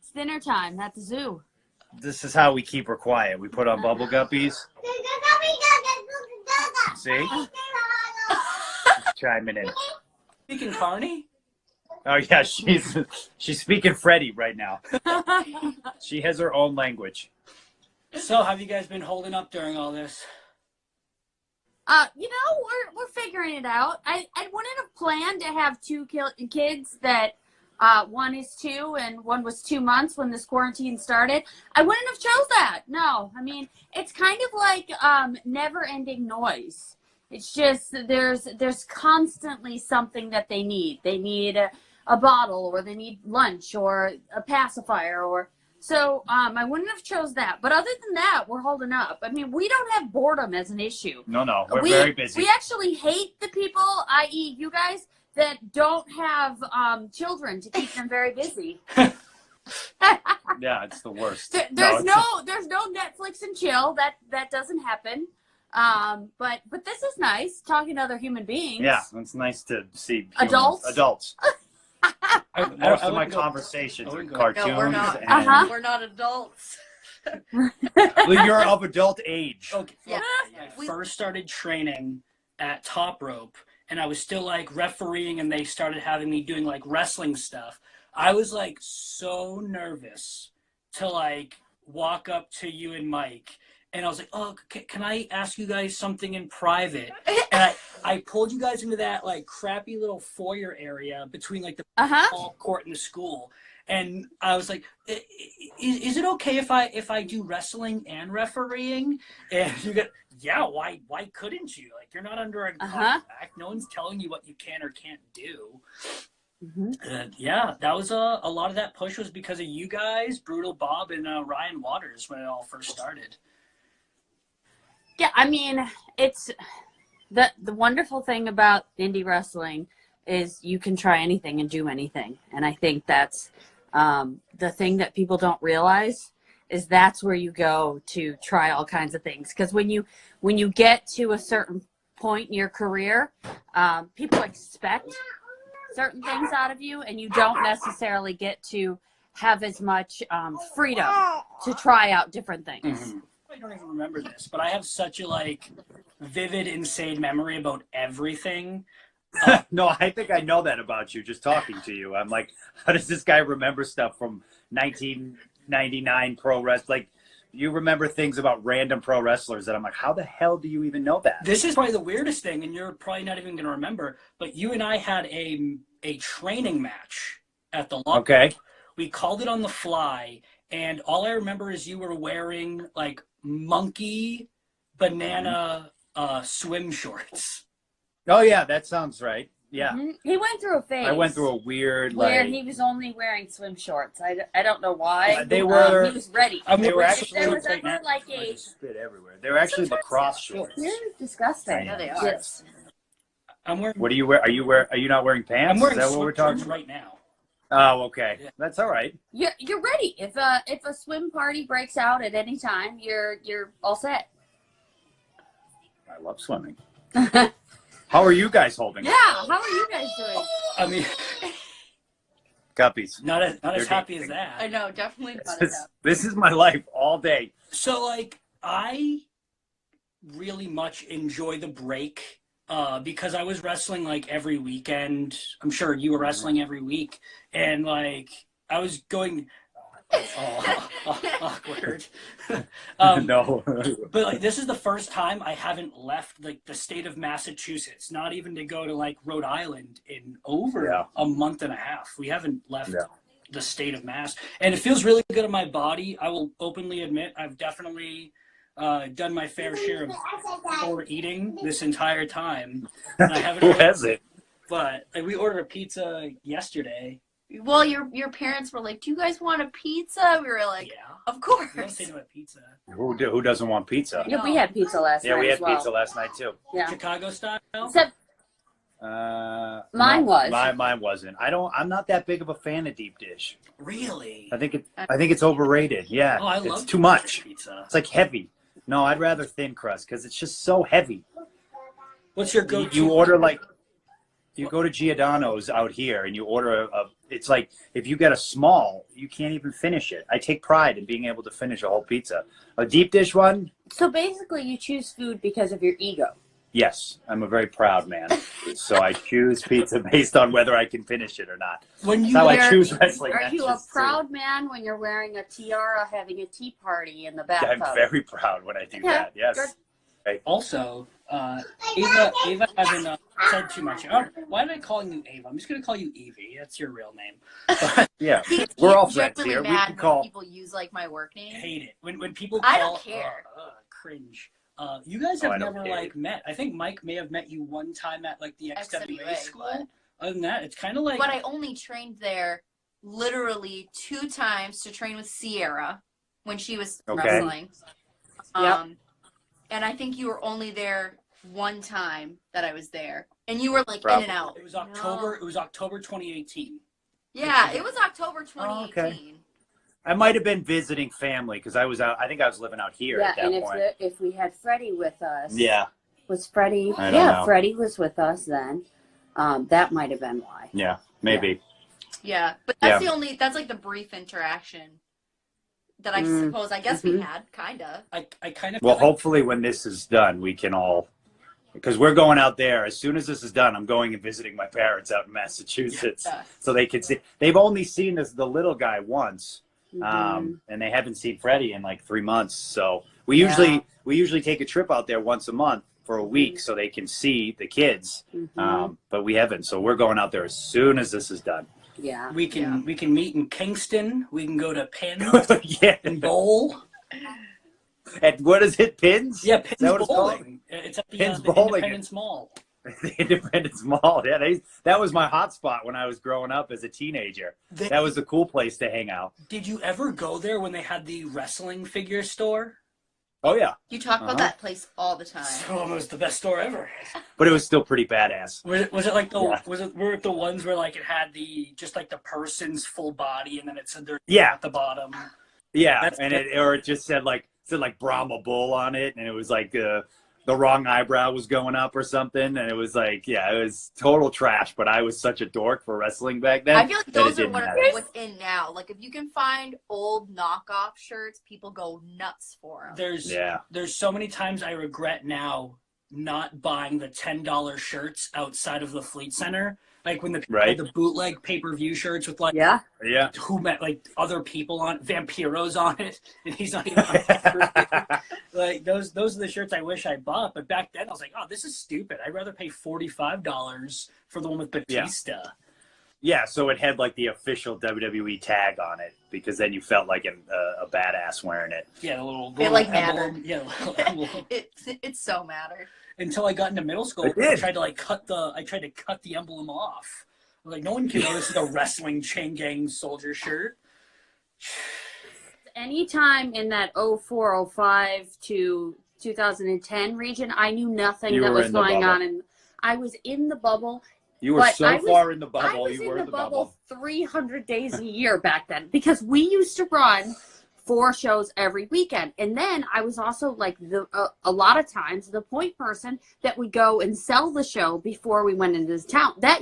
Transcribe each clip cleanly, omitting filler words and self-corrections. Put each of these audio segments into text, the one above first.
It's dinner time at the zoo. This is how we keep her quiet. We put on bubble guppies. See? Chiming in. Speaking Carney? Oh yeah, she's speaking Freddie right now. She has her own language. So, have you guys been holding up during all this? We're figuring it out. I wouldn't have planned to have two kids that one is 2 and one was 2 months when this quarantine started. I wouldn't have chose that. No, I mean, it's kind of like never-ending noise. It's just there's constantly something that they need. They need a bottle, or they need lunch, or a pacifier, or so I wouldn't have chose that. But other than that, we're holding up. I mean, we don't have boredom as an issue. No, we're very busy. We actually hate the people, i.e. you guys, that don't have children to keep them very busy. Yeah, it's the worst. There's no Netflix and chill. That doesn't happen. But this is nice, talking to other human beings. Yeah, it's nice to see adults. Most of my conversations are cartoons. No, we're not. And We're not adults. well, you're of adult age. Okay. Yeah. I first started training at top rope, and I was still like refereeing, and they started having me doing like wrestling stuff. I was like so nervous to like walk up to you and Mike, and I was like, oh, can I ask you guys something in private? And I pulled you guys into that like crappy little foyer area between like the ball court and the school. And I was like, is it okay if I do wrestling and refereeing? And you go, yeah, why couldn't you? Like, you're not under a contract. No one's telling you what you can or can't do. Yeah, that was a lot of that push was because of you guys, Brutal Bob, and Ryan Waters when it all first started. Yeah, I mean, it's the wonderful thing about indie wrestling is you can try anything and do anything. And I think that's the thing that people don't realize is that's where you go to try all kinds of things. Because when you get to a certain point in your career, people expect certain things out of you, and you don't necessarily get to have as much freedom to try out different things. Mm-hmm. I don't even remember this, but I have such a like vivid, insane memory about everything. No, I think I know that about you just talking to you. I'm like, how does this guy remember stuff from 1999 pro wrestling? Like, you remember things about random pro wrestlers that I'm like, how the hell do you even know that? This is probably the weirdest thing, and you're probably not even going to remember, but you and I had a training match at the locker. Okay. We called it on the fly, and all I remember is you were wearing like monkey banana swim shorts. Oh yeah, that sounds right. Yeah. Mm-hmm. He went through a phase. I went through a weird where like he was only wearing swim shorts. I don't know why. They were. He was ready. They were actually. There was ever like a spit everywhere. They were actually lacrosse shorts. They're disgusting. Yeah, they are. Yes. I'm wearing. What do you wear? Are you not wearing pants? I'm wearing Is that what we're swim talking shorts right now. Oh, okay. Yeah. That's all right. You're ready. If a swim party breaks out at any time, you're all set. I love swimming. How are you guys holding? Yeah. How are you guys doing? I mean, Guppies. not as happy as that. I know, definitely not This is my life all day. So like I really much enjoy the break because I was wrestling like every weekend. I'm sure you were wrestling every week, and like I was going awkward. No. But like this is the first time I haven't left like the state of Massachusetts, not even to go to like Rhode Island in over a month and a half. We haven't left the state of Mass, and it feels really good on my body. I will openly admit I've definitely done my fair share of overeating this entire time. And I haven't. Who has it? But like, we ordered a pizza yesterday. Well, your parents were like, "Do you guys want a pizza?" We were like, Yeah. "Of course." You don't say no to pizza. Who doesn't want pizza? Yeah, we had pizza last night. Yeah, we had as well. pizza last night too. Yeah. Chicago style? Except mine was. Mine wasn't. I'm not that big of a fan of deep dish. Really? I think it's overrated. Yeah. Oh, I love it's too much. pizza. It's like heavy. No, I'd rather thin crust because it's just so heavy. What's your go-to? You order like You go to Giordano's out here and you order it's like if you get a small, you can't even finish it. I take pride in being able to finish a whole pizza. A deep dish one? So basically, you choose food because of your ego. Yes, I'm a very proud man. So I choose pizza based on whether I can finish it or not. When That's you how I wear, choose wrestling. Are That's you a just proud man when you're wearing a tiara, having a tea party in the bathtub? I'm very proud when I do that. Yes. Good. Right. also, Ava hasn't said too much. Oh, why am I calling you Ava? I'm just gonna call you Evie. That's your real name. But Yeah, He gets we're all friends genuinely here. We mad can when call. people use like my work name. hate it when people call. I don't care. Cringe. You guys Oh, have I don't never care. like met. I think Mike may have met you one time at like the XWA XWA, school. Other than that, it's kind of like. But I only trained there literally 2 times to train with Sierra when she was Okay. wrestling. Yep. And I think you were only there 1 time that I was there, and you were like Probably. in and out. It was October. No. It was October 2018. Yeah, it was October Oh, 2018. okay. I might have been visiting family because I was out. I think I was living out here Yeah, at that and point. if we had Freddie with us, Yeah, was Freddie? I don't know. Freddie was with us then. That might have been why. yeah, maybe. Yeah, but that's like the brief interaction that I suppose I guess we had, kinda. I kind of. Well, feel like- hopefully when this is done, we can all, because we're going out there. As soon as this is done, I'm going and visiting my parents out in Massachusetts, Yeah. so they can see. They've only seen the little guy once, Mhm. and they haven't seen Freddie in like 3 months. So we usually take a trip out there once a month for a week so they can see the kids. Mhm. But we haven't, so we're going out there as soon as this is done. Yeah. We can meet in Kingston. We can go to Penn Yeah. and bowl. And what is it? Pins? Yeah, Is Penn's that what it's called? bowling. It's at the, Penn's the bowling. Independence Mall. The Independence Mall. Yeah, that was my hot spot when I was growing up as a teenager. That was the cool place to hang out. Did you ever go there when they had the wrestling figure store? Oh yeah, You talk about that place all the time. Oh, it was the best store ever. but it was still pretty badass. Was it like the Yeah. were it the ones where like it had the just like the person's full body and then it said their Yeah, at the bottom? yeah, That's and good. it just said like Brahma Bull on it, and it was like the wrong eyebrow was going up or something, and it was like, yeah, it was total trash. But I was such a dork for wrestling back then. I feel like that it those are didn't what matter. what's in now. Like if you can find old knockoff shirts, people go nuts for them. There's so many times I regret now not buying the $10 shirts outside of the Fleet Center. Like when the bootleg pay-per-view shirts with like Yeah. who met like other people on Vampiro's on it and he's not even on pay-per-view. Like those are the shirts I wish I bought, but back then I was like, oh, this is stupid. I'd rather pay $45 for the one with Batista. Yeah, so it had like the official WWE tag on it because then you felt like a badass wearing it. Yeah, the little It like emblem. mattered. Yeah, the little, It so mattered. until I got into middle school, It did. I tried to cut the emblem off. I was like, no one can know this is a wrestling chain gang soldier shirt. Anytime in that 04, 05 to 2010 region, I knew nothing You that were was in the going bubble. on, and I was in the bubble. You were But so I was- far in the I bubble. was You were in the bubble 300 days a year back then because we used to run 4 shows every weekend. And then I was also like a lot of times the point person that would go and sell the show before we went into the town. That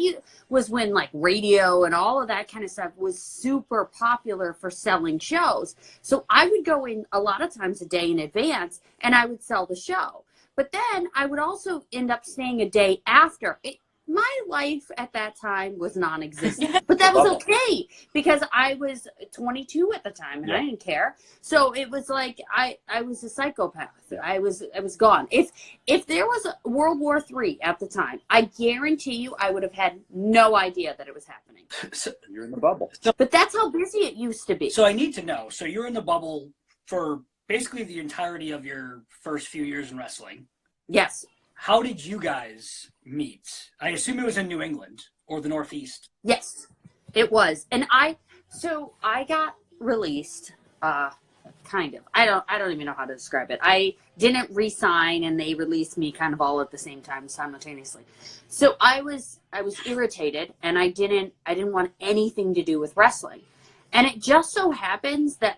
was when like radio and all of that kind of stuff was super popular for selling shows. So I would go in a lot of times a day in advance and I would sell the show. But then I would also end up staying a day after. My life at that time was non-existent, but that was okay because I was 22 at the time and I didn't care. So it was like I was a psychopath. I was gone. If there was a World War III at the time, I guarantee you I would have had no idea that it was happening. You're in the bubble. But that's how busy it used to be. So I need to know. So you're in the bubble for basically the entirety of your first few years in wrestling. Yes. How did you guys meet? I assume it was in New England or the Northeast. Yes, it was. And I got released, kind of. I don't even know how to describe it. I didn't re-sign and they released me kind of all at the same time simultaneously. So I was irritated and I didn't want anything to do with wrestling. And it just so happens that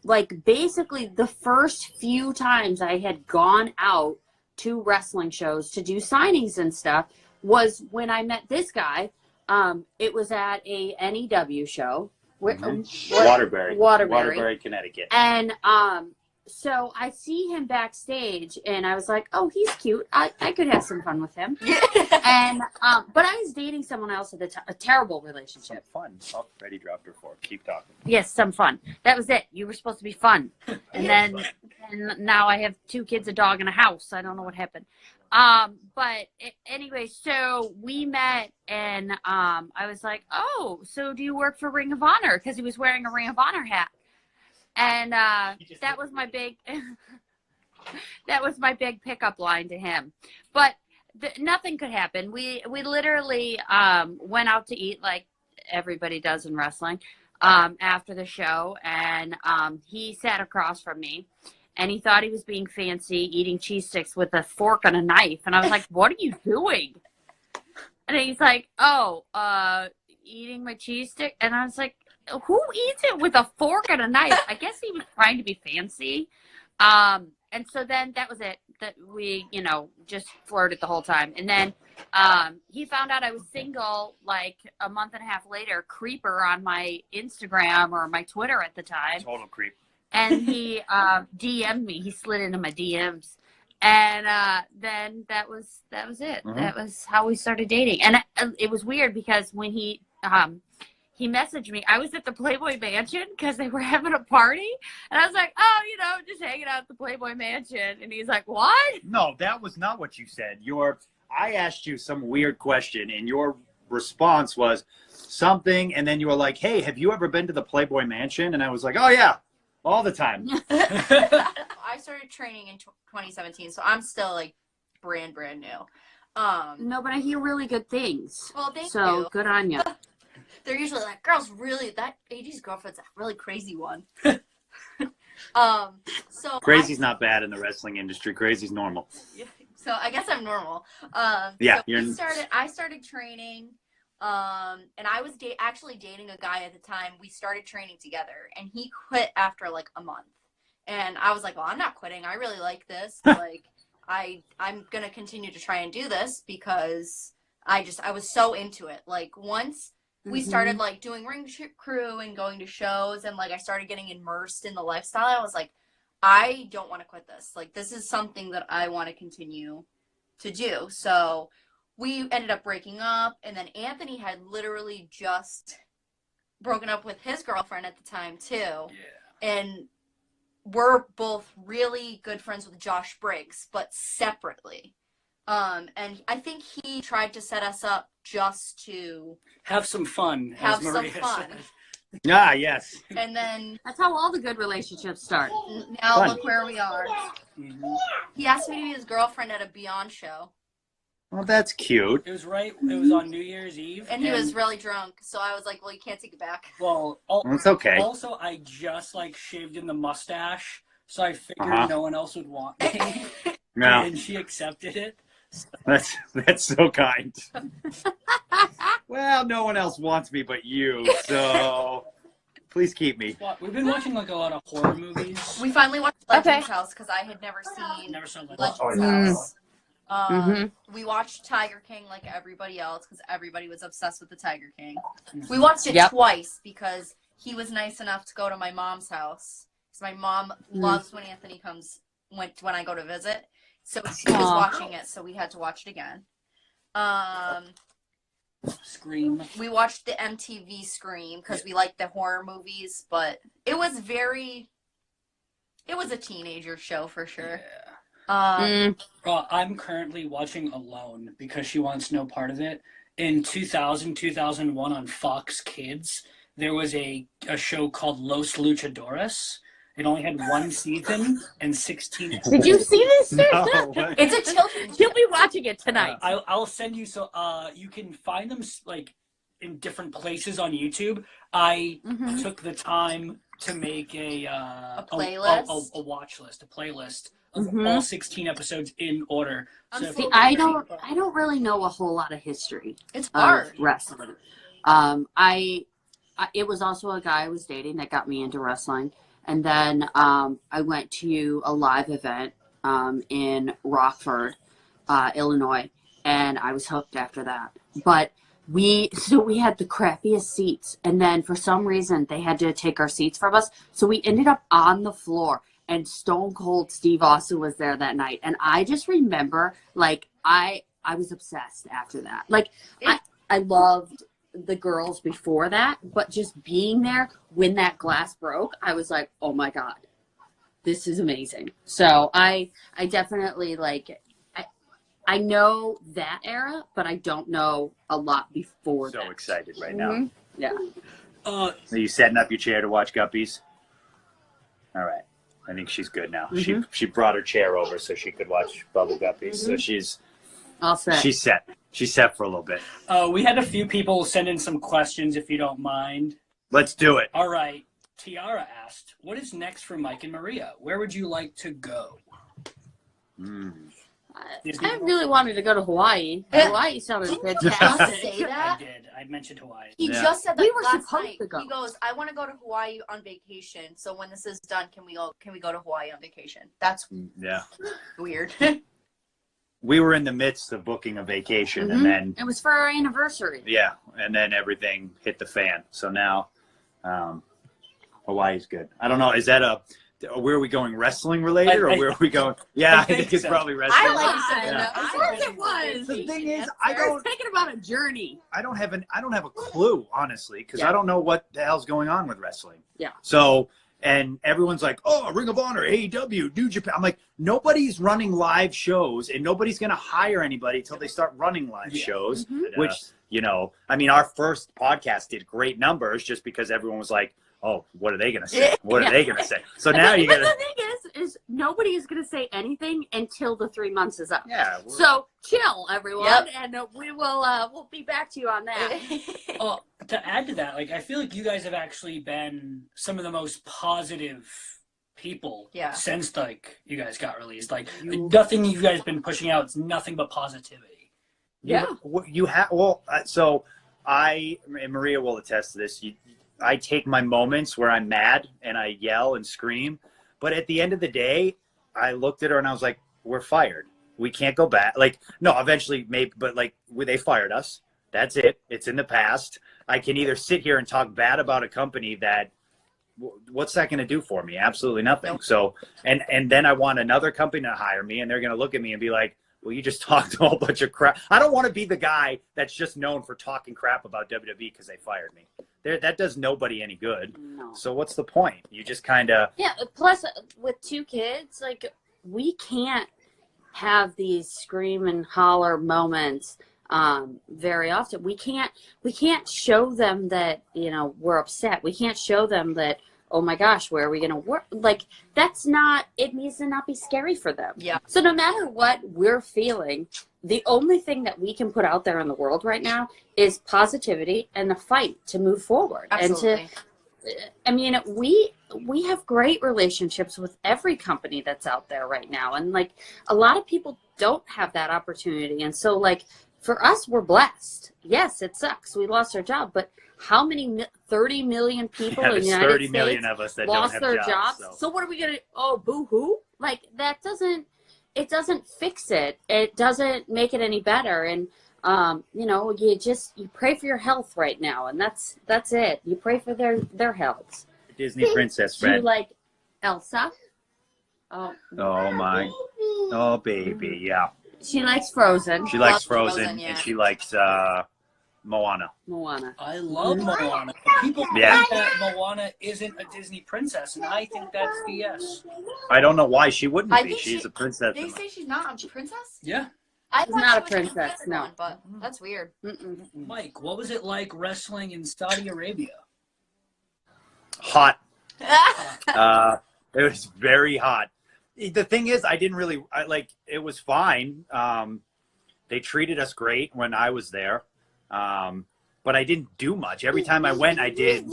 like basically the first few times I had gone out to wrestling shows to do signings and stuff was when I met this guy. It was at a NEW show. Waterbury, Connecticut. And so I see him backstage, and I was like, "Oh, he's cute. I could have some fun with him." And but I was dating someone else at the time. A terrible relationship. Some fun. Oh, Freddie dropped her fork. Keep talking. Yes, some fun. That was it. You were supposed to be fun, and now I have 2 kids, a dog, and a house. I don't know what happened. But anyway, so we met, and I was like, "Oh, so do you work for Ring of Honor?" Because he was wearing a Ring of Honor hat. And that was my big pickup line to him. But nothing could happen. We literally went out to eat like everybody does in wrestling after the show, and he sat across from me, and he thought he was being fancy eating cheese sticks with a fork and a knife, and I was like, "What are you doing?" And he's like, "Oh, eating my cheese stick," and I was like, "Who eats it with a fork and a knife?" I guess he was trying to be fancy. And so then that was it. That we, just flirted the whole time. And then he found out I was single like a month and a half later, creeper on my Instagram or my Twitter at the time. Total creep. And he DM'd me. He slid into my DMs. And then that was it. Mm-hmm. That was how we started dating. And it was weird because when he messaged me. I was at the Playboy Mansion because they were having a party. And I was like, "Oh, just hanging out at the Playboy Mansion." And he's like, "What?" No, that was not what you said. I asked you some weird question, and your response was something, and then you were like, "Hey, have you ever been to the Playboy Mansion?" And I was like, "Oh, yeah, all the time." I started training in 2017, so I'm still, like, brand new. No, but I hear really good things. Well, thank you. So good on you. They're usually like, "Girls, really, that AG's girlfriend's a really crazy one." So Crazy's not bad in the wrestling industry. Crazy's normal. So I guess I'm normal. Yeah, so I started training, and I was actually dating a guy at the time. We started training together, and he quit after like a month. And I was like, "Well, I'm not quitting. I really like this. Like, I'm gonna continue to try and do this because I was so into it. Like once we started like doing ring crew and going to shows, and like I started getting immersed in the lifestyle, I was like, I don't want to quit this. Like, this is something that I want to continue to do." So we ended up breaking up, and then Anthony had literally just broken up with his girlfriend at the time too. Yeah. And we're both really good friends with Josh Briggs, but separately. And I think he tried to set us up just to have some fun. Have as some Maria fun. said. Ah, yes. And then That's how all the good relationships start. now Fun. look where we are. Mhm. He asked me to be his girlfriend at a Beyond show, Well, that's cute. It was on New Year's Eve. and he was really drunk. So I was like, "Well, you can't take it back." Well, It's okay. Also, I just like shaved in the mustache, so I figured no one else would want me. No, And she accepted it. that's so kind. Well, no one else wants me but you, so please keep me. We've been watching like a lot of horror movies. We finally watched Legends House because I had never seen Never saw like Legends House. Mhm. We watched Tiger King like everybody else because everybody was obsessed with the Tiger King. We watched it twice because he was nice enough to go to my mom's house. Because my mom loves when Anthony when I go to visit. So she was watching it, so we had to watch it again. Scream. We watched the MTV Scream because we liked the horror movies, but it was a teenager show for sure. I'm currently watching Alone because she wants no part of it. In 2001 on Fox Kids, there was a show called Los Luchadores. It only had 1 season and 16 episodes. Did you see this? No. It's a children's You'll be watching it tonight. I'll send you you can find them like in different places on YouTube. I took the time to make a playlist, a watch list, a playlist of all 16 episodes in order. See, I don't really know a whole lot of history. It's hard. Of wrestling. It was also a guy I was dating that got me into wrestling. And then I went to a live event in Rockford, Illinois. and I was hooked after that. But we had the crappiest seats, and then for some reason they had to take our seats from us, so we ended up on the floor, and Stone Cold Steve Austin was there that night, and I just remember, like, I was obsessed after that. Like, I loved the girls before that, but just being there when that glass broke, I was like, oh my God, this is amazing. So I definitely, like, I know that era, but I don't know a lot before that. So excited right now. Yeah. Are you setting up your chair to watch Guppies? All right. I think she's good now. She brought her chair over so she could watch Bubble Guppies. So she's all set. She's set. She's set for a little bit. We had a few people send in some questions, if you don't mind. Let's do it. All right. Tiara asked, what is next for Mike and Maria? Where would you like to go? I really wanted to go to Hawaii. Hawaii sounded Didn't you fantastic. say that? I did. I mentioned Hawaii. He just said that We were last supposed night. to go. He goes, I want to go to Hawaii on vacation. So when this is done, can we go to Hawaii on vacation? That's weird. We were in the midst of booking a vacation, and then it was for our anniversary. and then everything hit the fan. So now Hawaii's good. I don't know. Is that where are we going, wrestling related, or where are we going? Yeah, I think it's probably wrestling. I like Yeah. it. Of course it was. The thing is, I was thinking about a journey. I don't have a clue, honestly, because I don't know what the hell's going on with wrestling. Yeah. So, and everyone's like, oh, Ring of Honor, AEW, New Japan. I'm like, nobody's running live shows, and nobody's going to hire anybody until they start running live shows, which, you know, I mean, our first podcast did great numbers just because everyone was like, oh, what are they going to say? What are they going to say? So now you got to. But the thing is nobody is going to say anything until the 3 months is up. Yeah. So chill, everyone, and we will we'll be back to you on that. To add to that, like, I feel like you guys have actually been some of the most positive people since, like, you guys got released. Like, nothing you guys been pushing out is nothing but positivity. You have so I and Maria will attest to this. I take my moments where I'm mad and I yell and scream, but at the end of the day, I looked at her and I was like, "We're fired. We can't go back." Like, no, eventually, maybe, but like, they fired us. That's it. It's in the past. I can either sit here and talk bad about a company that, what's that going to do for me? Absolutely nothing. Nope. So, and then I want another company to hire me, and they're going to look at me and be like, well, you just talked a whole bunch of crap. I don't want to be the guy that's just known for talking crap about WWE because they fired me. That does nobody any good. No. So what's the point? You just kind of... Yeah, plus with 2 kids, like, we can't have these scream and holler moments very often. We can't show them that, you know, we're upset. We can't show them that, oh my gosh, where are we going to work? Like, it needs to not be scary for them. Yeah. So no matter what we're feeling, the only thing that we can put out there in the world right now is positivity and the fight to move forward. Absolutely. And I mean, we have great relationships with every company that's out there right now. And like, a lot of people don't have that opportunity. And so, like, for us, we're blessed. Yes, it sucks. We lost our job, but how many 30 million people in the United 30 States million of us that lost don't have their jobs? So what are we gonna? Oh, boo-hoo! Like, that doesn't. It doesn't fix it. It doesn't make it any better. And you know, you pray for your health right now, and that's it. You pray for their health. Disney princess, Fred. Do you like Elsa? Oh my! Oh baby, yeah. She likes Frozen. She likes Frozen, and she likes Moana. I love Moana. People think that Moana isn't a Disney princess, and I think that's BS. I don't know why she wouldn't be. She's a princess. They say she's not a princess? Yeah. She's not a princess, no. But that's weird. Mike, what was it like wrestling in Saudi Arabia? Hot. It was very hot. The thing is, it was fine. They treated us great when I was there. But I didn't do much. Every time I went, I did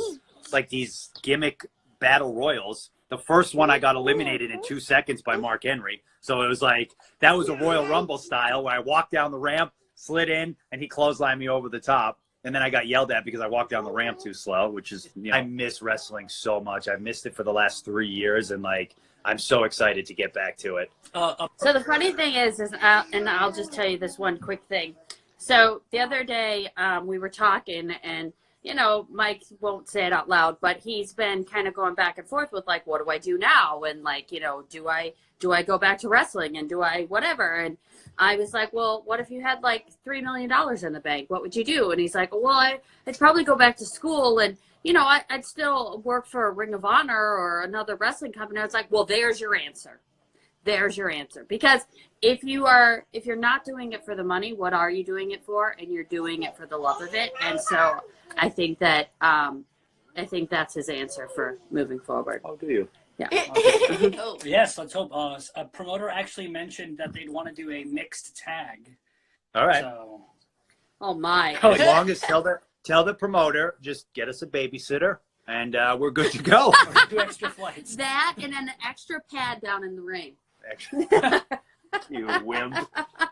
like these gimmick battle royals. The first one I got eliminated in 2 seconds by Mark Henry. So it was like, that was a Royal Rumble style where I walked down the ramp, slid in, and he clotheslined me over the top. And then I got yelled at because I walked down the ramp too slow, which is, you know, I miss wrestling so much. I've missed it for the last 3 years, and like I'm so excited to get back to it. So the funny thing is and I'll just tell you this one quick thing. So the other day we were talking, and you know, Mike won't say it out loud, but he's been kind of going back and forth with like, what do I do now? And like, you know, do I go back to wrestling, and do I whatever? And I was like, well, what if you had like $3 million in the bank? What would you do? And he's like, well, I'd probably go back to school, and you know, I'd still work for a Ring of Honor or another wrestling company. I was like, well, there's your answer. There's your answer. Because if you're not doing it for the money, what are you doing it for? And you're doing it for the love of it. And so I think that's his answer for moving forward. Oh, do you? Yeah. Oh. Yes, let's hope. A promoter actually mentioned that they'd want to do a mixed tag. All right. So. Oh my. As long as tell the promoter, just get us a babysitter, and we're good to go. Do extra flights. That and an extra pad down in the ring. You wimp.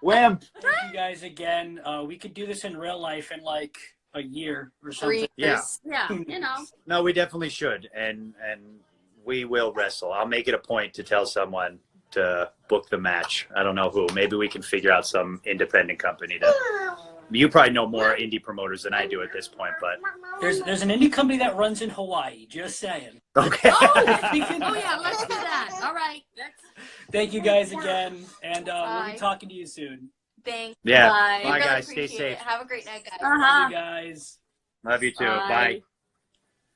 Wimp. Thank you guys again. We could do this in real life in like a year or something. Yeah. Yeah, you know. No, we definitely should, and we will wrestle. I'll make it a point to tell someone to book the match. I don't know who. Maybe we can figure out some independent company to. You probably know more indie promoters than I do at this point, but There's an indie company that runs in Hawaii. Just saying. okay. Oh yeah, let's do that. All right. Thank you guys again, and we'll Bye. be talking to you soon. Thanks. Yeah. Bye. Bye, Really guys. Stay appreciate safe. it. Have a great night, guys. Love you guys. Love you too. Bye. Bye.